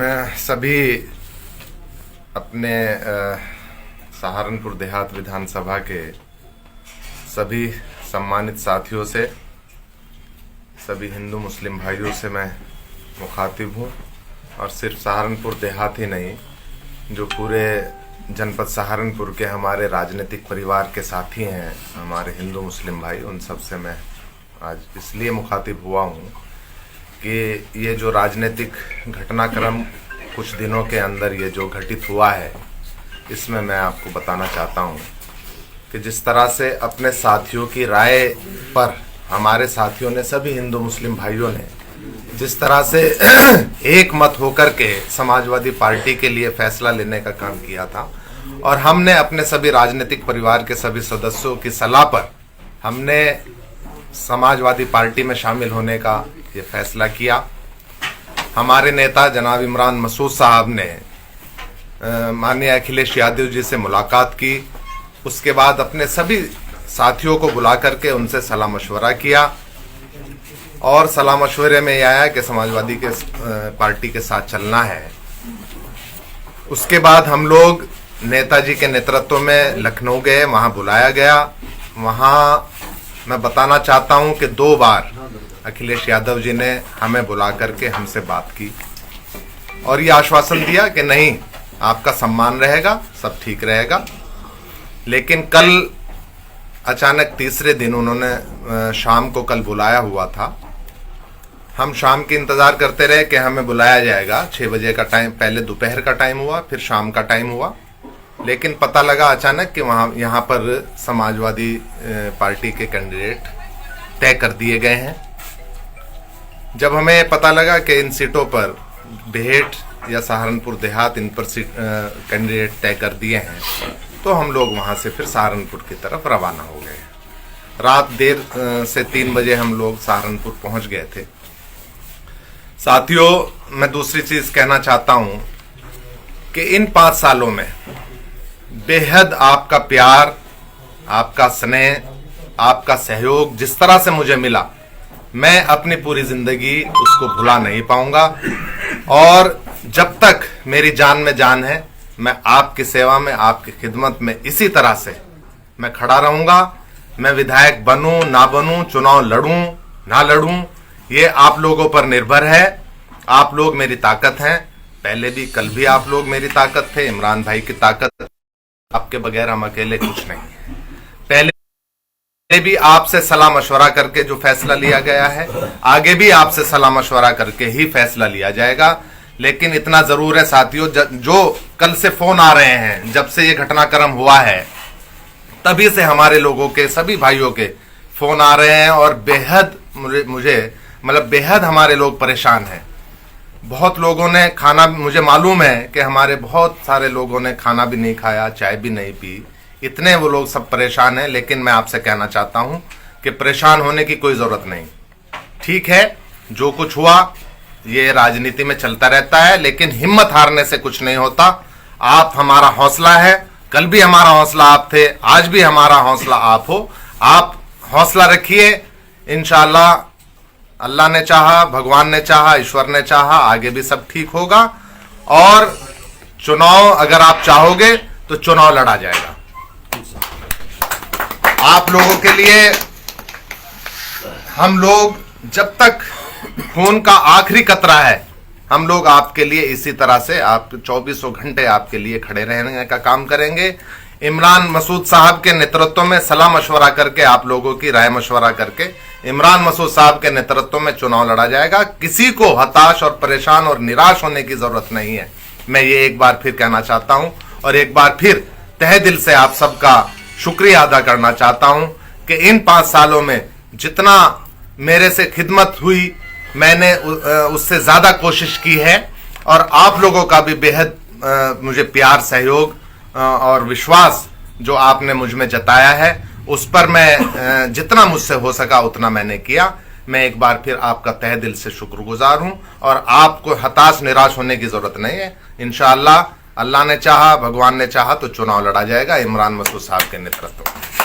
मैं सभी अपने सहारनपुर देहात विधानसभा के सभी सम्मानित साथियों से, सभी हिंदू मुस्लिम भाइयों से मैं मुखातिब हूँ। और सिर्फ सहारनपुर देहात ही नहीं, जो पूरे जनपद सहारनपुर के हमारे राजनीतिक परिवार के साथी हैं, हमारे हिंदू मुस्लिम भाई, उन सब से मैं आज इसलिए मुखातिब हुआ हूँ कि ये जो राजनीतिक घटनाक्रम कुछ दिनों के अंदर ये जो घटित हुआ है, इसमें मैं आपको बताना चाहता हूँ कि जिस तरह से अपने साथियों की राय पर हमारे साथियों ने, सभी हिंदू मुस्लिम भाइयों ने जिस तरह से एक मत होकर के समाजवादी पार्टी के लिए फैसला लेने का काम किया था, और हमने अपने सभी राजनीतिक परिवार के सभी सदस्यों की सलाह पर हमने समाजवादी पार्टी में शामिल होने का ये फैसला किया। हमारे नेता जनाब इमरान मसूद साहब ने माननीय अखिलेश यादव जी से मुलाकात की। उसके बाद अपने सभी साथियों को बुला करके उनसे सलाह मशवरा किया, और सलाह मशवरे में यह आया कि समाजवादी के पार्टी के साथ चलना है। उसके बाद हम लोग नेताजी के नेतृत्व में लखनऊ गए, वहाँ बुलाया गया। वहाँ मैं बताना चाहता हूँ कि 2 बार अखिलेश यादव जी ने हमें बुला करके हमसे बात की और ये आश्वासन दिया कि नहीं, आपका सम्मान रहेगा, सब ठीक रहेगा। लेकिन कल अचानक तीसरे दिन उन्होंने शाम को कल बुलाया हुआ था। हम शाम के इंतज़ार करते रहे कि हमें बुलाया जाएगा। 6 बजे का टाइम, पहले दोपहर का टाइम हुआ, फिर शाम का टाइम हुआ। लेकिन पता लगा अचानक कि यहाँ पर समाजवादी पार्टी के कैंडिडेट तय कर दिए गए हैं। जब हमें पता लगा कि इन सीटों पर बेहेट या सहारनपुर देहात, इन पर कैंडिडेट तय कर दिए हैं, तो हम लोग वहाँ से फिर सहारनपुर की तरफ रवाना हो गए। रात देर से 3 बजे हम लोग सहारनपुर पहुँच गए थे। साथियों, मैं दूसरी चीज़ कहना चाहता हूँ कि इन 5 सालों में बेहद आपका प्यार, आपका स्नेह, आपका सहयोग जिस तरह से मुझे मिला, मैं अपनी पूरी जिंदगी उसको भुला नहीं पाऊंगा। और जब तक मेरी जान में जान है, मैं आपकी सेवा में, आपकी खिदमत में इसी तरह से मैं खड़ा रहूंगा। मैं विधायक बनूं ना बनूं, चुनाव लड़ूं ना लड़ूं, ये आप लोगों पर निर्भर है। आप लोग मेरी ताकत हैं। पहले भी, कल भी आप लोग मेरी ताकत थे, इमरान भाई की ताकत। आपके बगैर हम अकेले कुछ नहीं। पहले भी आपसे सलाह मशवरा करके जो फैसला लिया गया है, आगे भी आपसे सलाह मशवरा करके ही फैसला लिया जाएगा। लेकिन इतना जरूर है साथियों, जो कल से फोन आ रहे हैं, जब से ये घटनाक्रम हुआ है, तभी से हमारे लोगों के, सभी भाइयों के फोन आ रहे हैं, और बेहद मुझे मतलब बेहद हमारे लोग परेशान हैं। बहुत लोगों ने खाना, मुझे मालूम है कि हमारे बहुत सारे लोगों ने खाना भी नहीं खाया, चाय भी नहीं पी, इतने वो लोग सब परेशान हैं। लेकिन मैं आपसे कहना चाहता हूं कि परेशान होने की कोई ज़रूरत नहीं। ठीक है, जो कुछ हुआ ये राजनीति में चलता रहता है, लेकिन हिम्मत हारने से कुछ नहीं होता। आप हमारा हौसला है, कल भी हमारा हौसला आप थे, आज भी हमारा हौसला आप हो। आप हौसला रखिए, इंशाअल्लाह अल्लाह ने चाहा, भगवान ने चाहा, ईश्वर ने चाहा, आगे भी सब ठीक होगा। और चुनाव अगर आप चाहोगे तो चुनाव लड़ा जाएगा। आप लोगों के लिए हम लोग, जब तक खून का आखिरी कतरा है, हम लोग आपके लिए इसी तरह से, आप 24 घंटे आपके लिए खड़े रहने का काम करेंगे। इमरान मसूद साहब के नेतृत्व में सलाह मशवरा करके, आप लोगों की राय मशवरा करके इमरान मसूद साहब के नेतृत्व में चुनाव लड़ा जाएगा। किसी को हताश और परेशान और निराश होने की जरूरत नहीं है। मैं ये एक बार फिर कहना चाहता हूं, और एक बार फिर तहे दिल से आप सबका शुक्रिया अदा करना चाहता हूं कि इन 5 सालों में जितना मेरे से खिदमत हुई, मैंने उससे ज्यादा कोशिश की है। और आप लोगों का भी बेहद मुझे प्यार, सहयोग और विश्वास जो आपने मुझ में जताया है, उस पर मैं जितना मुझसे हो सका उतना मैंने किया। मैं एक बार फिर आपका तहे दिल से शुक्रगुजार हूं, और आपको हताश निराश होने की जरूरत नहीं है। इंशाअल्लाह अल्लाह ने चाहा, भगवान ने चाहा तो चुनाव लड़ा जाएगा इमरान मसूद साहब के नेतृत्व में।